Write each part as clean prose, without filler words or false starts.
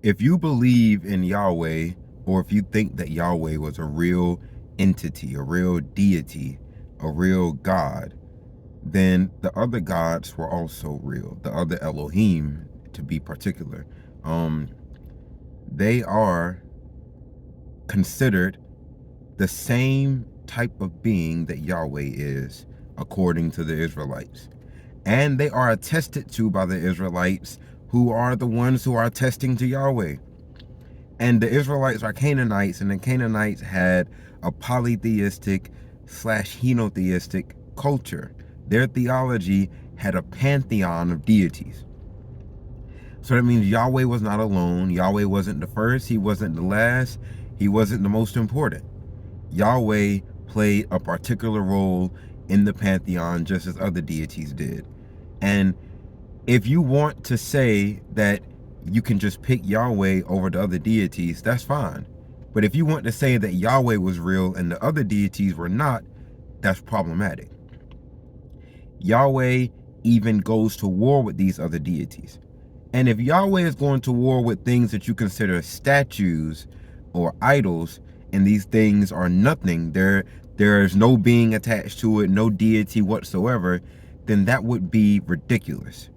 If you believe in Yahweh, or if you think that Yahweh was a real entity, a real deity, a real God, then the other gods were also real. The other Elohim, to be particular, um, they are considered the same type of being that Yahweh is, according to the Israelites. And they are attested to by the Israelites, who are the ones who are attesting to Yahweh. And the Israelites are Canaanites, and the Canaanites had a polytheistic slash henotheistic culture. Their theology had a pantheon of deities. So that means Yahweh was not alone. Yahweh wasn't the first. He wasn't the last. He wasn't the most important. Yahweh played a particular role in the pantheon just as other deities did. And if you want to say that you can just pick Yahweh over the other deities, that's fine. But if you want to say that Yahweh was real and the other deities were not, that's problematic. Yahweh even goes to war with these other deities. And if Yahweh is going to war with things that you consider statues or idols, and these things are nothing, there's no being attached to it, no deity whatsoever, then that would be ridiculous.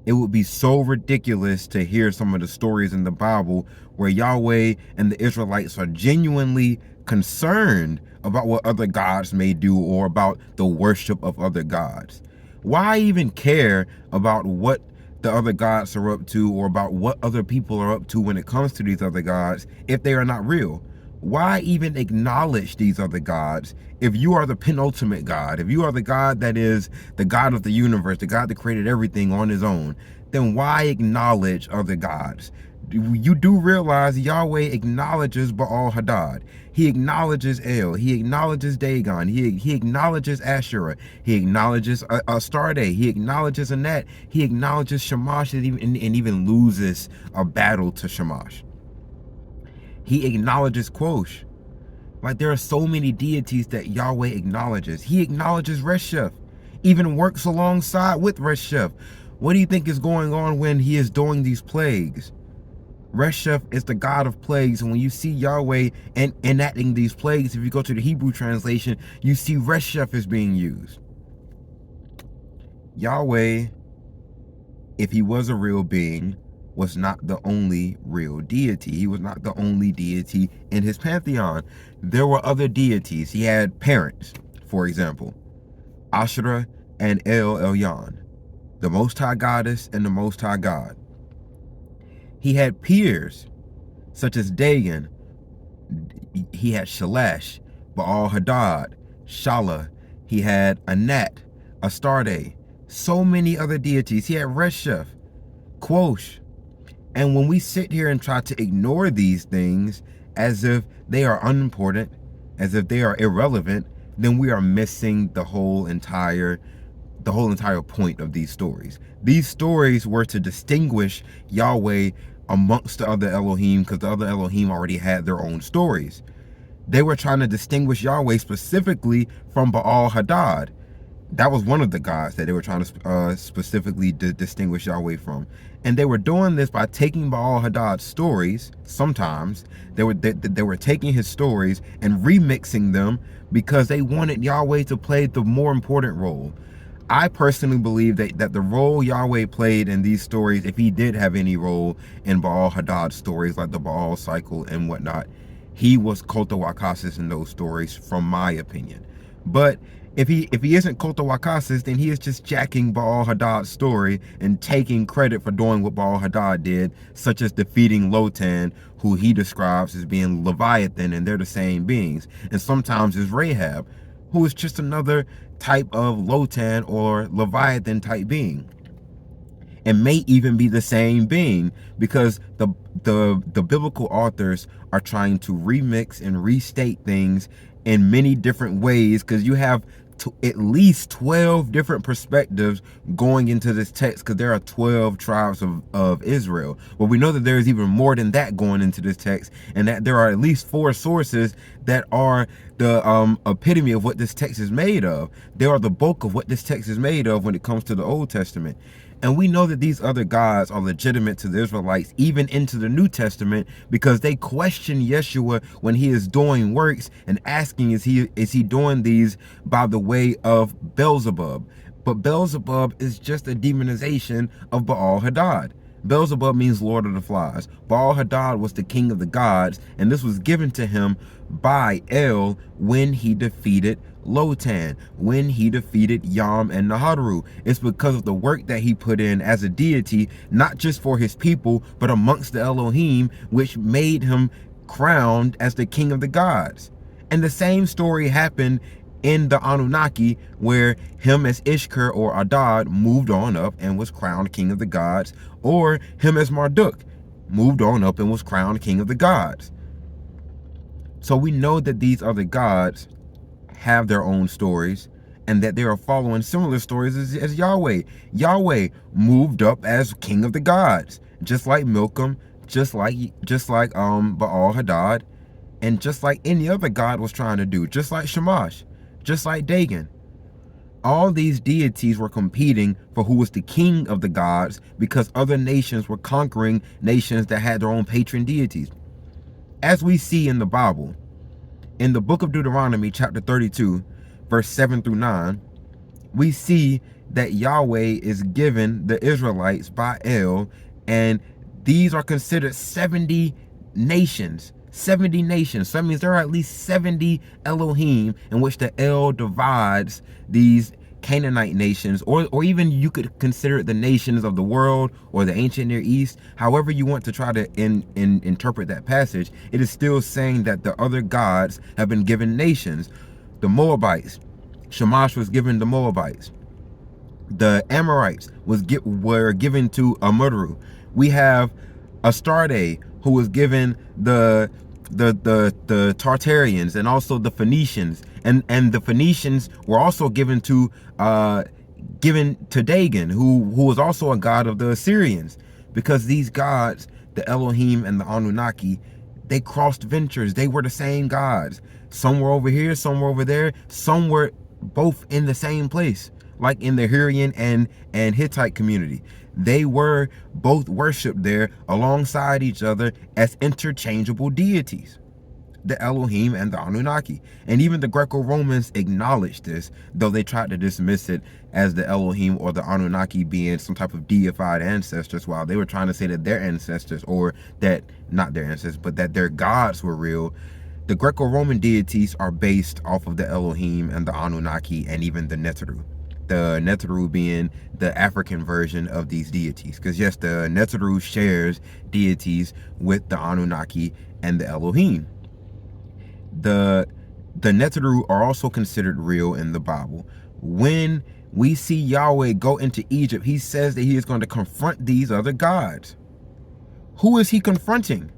It would be so ridiculous to hear some of the stories in the Bible where Yahweh and the Israelites are genuinely concerned about what other gods may do or about the worship of other gods. Why even care about what the other gods are up to or about what other people are up to when it comes to these other gods if they are not real? Why even acknowledge these other gods if you are the penultimate God? If you are the God that is the God of the universe, the God that created everything on his own, then why acknowledge other gods? You do realize Yahweh acknowledges Baal Hadad. He acknowledges El. He acknowledges Dagon. He acknowledges Asherah. He acknowledges Astarte. He acknowledges Anat. He acknowledges Shamash and even loses a battle to Shamash. He acknowledges Quosh. Like, there are so many deities that Yahweh acknowledges. He acknowledges Reshef, even works alongside with Reshef. What do you think is going on when he is doing these plagues? Reshef is the god of plagues, and when you see Yahweh enacting these plagues, if you go to the Hebrew translation, you see Reshef is being used. Yahweh, if he was a real being, was not the only real deity. He was not the only deity in his pantheon. There were other deities. He had parents, for example, Asherah and El Elyon, the Most High Goddess and the Most High God. He had peers, such as Dagon. He had Shalash, Baal Hadad, Shala. He had Anat, Astarte, so many other deities. He had Reshef, Quosh. And when we sit here and try to ignore these things as if they are unimportant, as if they are irrelevant, then we are missing the whole entire point of these stories. These stories were to distinguish Yahweh amongst the other Elohim, because the other Elohim already had their own stories. They were trying to distinguish Yahweh specifically from Baal Hadad. That was one of the gods that they were trying to specifically distinguish Yahweh from. And they were doing this by taking Baal Hadad's stories. Sometimes they were taking his stories and remixing them because they wanted Yahweh to play the more important role. I personally believe that the role Yahweh played in these stories, if he did have any role in Baal Hadad's stories, like the Baal cycle and whatnot, he was Kota Wakasis in those stories, from my opinion. But if he isn't Kota Wakasis, then he is just jacking Baal Hadad's story and taking credit for doing what Baal Hadad did, such as defeating Lotan, who he describes as being Leviathan, and they're the same beings. And sometimes is Rahab, who is just another type of Lotan or Leviathan type being, and may even be the same being, because the biblical authors are trying to remix and restate things in many different ways, because you have at least 12 different perspectives going into this text, because there are 12 tribes of Israel. Well, we know that there is even more than that going into this text, and that there are at least 4 sources that are the epitome of what this text is made of. They are the bulk of what this text is made of when it comes to the Old Testament. And we know that these other gods are legitimate to the Israelites, even into the New Testament, because they question Yeshua when he is doing works and asking, is he doing these by the way of Beelzebub? But Beelzebub is just a demonization of Baal Hadad. Beelzebub means Lord of the Flies. Baal Hadad was the king of the gods, and this was given to him by El when he defeated Lotan, when he defeated Yam and Nahadru. It's because of the work that he put in as a deity, not just for his people, but amongst the Elohim, which made him crowned as the king of the gods. And the same story happened in the Anunnaki, where him as Ishkur or Adad moved on up and was crowned king of the gods, or him as Marduk moved on up and was crowned king of the gods. So we know that these other gods have their own stories, and that they are following similar stories as Yahweh. Yahweh moved up as king of the gods, just like Milcom, just like Baal Hadad, and just like any other god was trying to do, just like Shamash, just like Dagon. All these deities were competing for who was the king of the gods, because other nations were conquering nations that had their own patron deities. As we see in the Bible, in the book of Deuteronomy, chapter 32, verse 7 through 9, we see that Yahweh is given the Israelites by El, and these are considered 70 nations. 70 nations. So that means there are at least 70 Elohim in which the El divides these Canaanite nations, or even you could consider it the nations of the world or the ancient Near East. However you want to try to interpret that passage, it is still saying that the other gods have been given nations. The Moabites, Shamash was given the Moabites. The Amorites were given to Amudru. We have Astarte, who was given the Tartarians, and also the Phoenicians, and the Phoenicians were also given to Dagon, who was also a god of the Assyrians, because these gods, the Elohim and the Anunnaki, they crossed ventures. They were the same gods. Some were over here, some were over there, some were both in the same place, like in the Hurrian and Hittite community. They were both worshipped there alongside each other as interchangeable deities, the Elohim and the Anunnaki. And even the Greco-Romans acknowledged this, though they tried to dismiss it as the Elohim or the Anunnaki being some type of deified ancestors, while they were trying to say that their ancestors, or that, not their ancestors, but that their gods were real. The Greco-Roman deities are based off of the Elohim and the Anunnaki and even the Neteru. The Neteru being the African version of these deities. Because yes, the Neteru shares deities with the Anunnaki and the Elohim. The Neteru are also considered real in the Bible. When we see Yahweh go into Egypt, he says that he is going to confront these other gods. Who is he confronting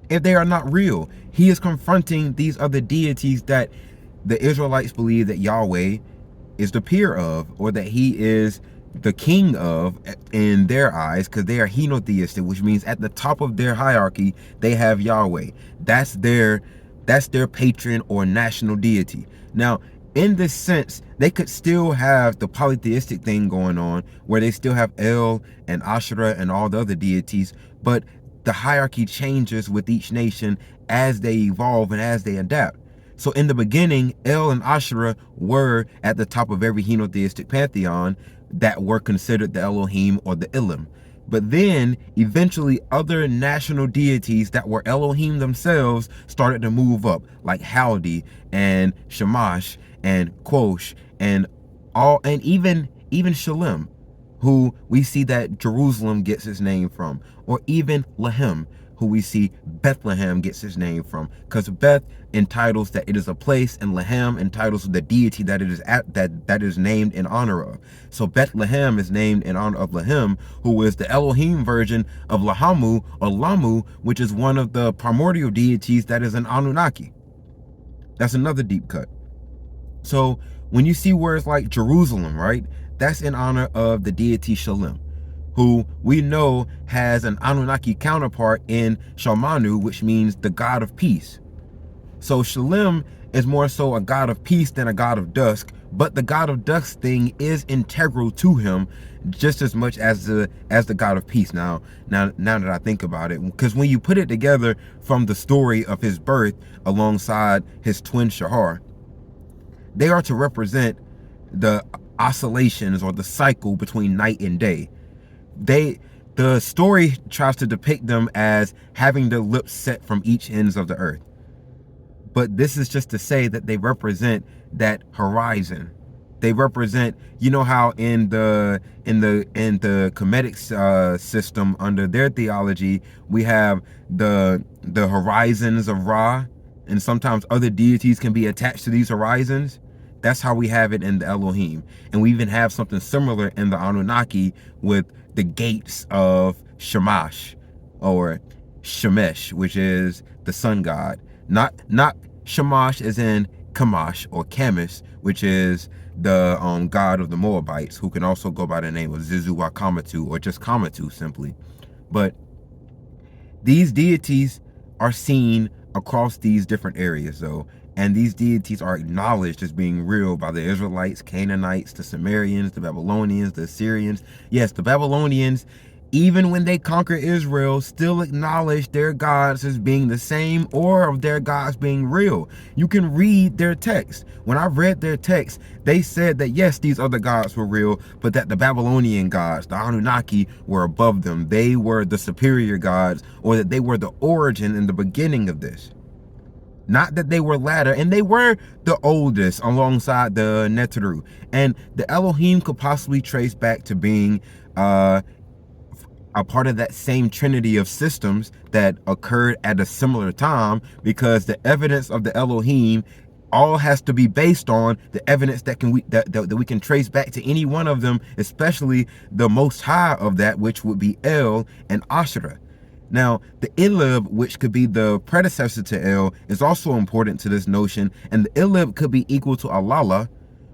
if they are not real? He is confronting these other deities that the Israelites believe that Yahweh is the peer of, or that he is the king of in their eyes, because they are henotheistic, which means at the top of their hierarchy they have Yahweh. That's their patron or national deity. Now, in this sense, they could still have the polytheistic thing going on, where they still have El and Asherah and all the other deities, but the hierarchy changes with each nation as they evolve and as they adapt. So in the beginning, El and Asherah were at the top of every henotheistic pantheon that were considered the Elohim or the Elim. But then eventually other national deities that were Elohim themselves started to move up, like Haldi and Shamash and Quosh and even Shalem, who we see that Jerusalem gets its name from, or even Lahem, who we see Bethlehem gets its name from, because Beth entitles that it is a place, and Lahem entitles the deity that it is that is named in honor of. So Bethlehem is named in honor of Lahem, who is the Elohim version of Lahamu or Lamu, which is one of the primordial deities that is an Anunnaki. That's another deep cut. So when you see words like Jerusalem, right, that's in honor of the deity Shalem, who we know has an Anunnaki counterpart in Shalmanu, which means the god of peace. So Shalem is more so a god of peace than a god of dusk, but the god of dusk thing is integral to him just as much as the god of peace. Now that I think about it, because when you put it together from the story of his birth alongside his twin Shahar, they are to represent the oscillations or the cycle between night and day. The story tries to depict them as having their lips set from each ends of the earth. But this is just to say that they represent that horizon. They represent, you know how in the Kemetic system under their theology, we have the horizons of Ra, and sometimes other deities can be attached to these horizons. That's how we have it in the Elohim. And we even have something similar in the Anunnaki with the gates of Shamash or Shemesh, which is the sun god. Not Shamash as in Kamash or Kamis, which is the god of the Moabites, who can also go by the name of Zizu Kamatu or just Kamatu simply. But these deities are seen across these different areas though, and these deities are acknowledged as being real by the Israelites, Canaanites, the Sumerians, the Babylonians, the Assyrians. Yes, the Babylonians, even when they conquer Israel, still acknowledge their gods as being the same or of their gods being real. You can read their text. When I read their text, they said that yes, these other gods were real, but that the Babylonian gods, the Anunnaki, were above them. They were the superior gods, or that they were the origin and the beginning of this. Not that they were latter, and they were the oldest alongside the Neteru. And the Elohim could possibly trace back to being a part of that same trinity of systems that occurred at a similar time, because the evidence of the Elohim all has to be based on the evidence that we can trace back to any one of them, especially the most high of that, which would be El and Asherah. Now, the Ilib, which could be the predecessor to El, is also important to this notion, and the Ilib could be equal to Alala,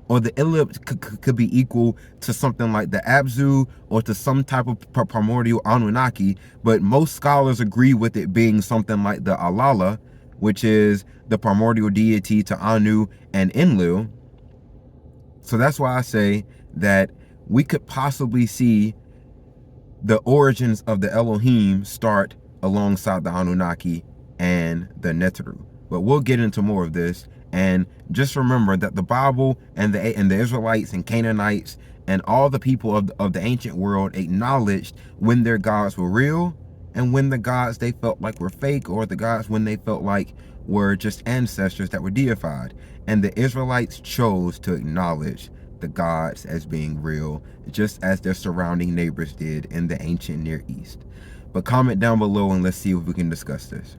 or the Ilib could be equal to something like the Abzu, or to some type of primordial Anunnaki, but most scholars agree with it being something like the Alala, which is the primordial deity to Anu and Enlil. So that's why I say that we could possibly see the origins of the Elohim start alongside the Anunnaki and the Neteru. But we'll get into more of this. And just remember that the Bible and the Israelites and Canaanites and all the people of the ancient world acknowledged when their gods were real and when the gods they felt like were fake, or the gods when they felt like were just ancestors that were deified. And the Israelites chose to acknowledge the gods as being real, just as their surrounding neighbors did in the ancient Near East. But comment down below and let's see if we can discuss this.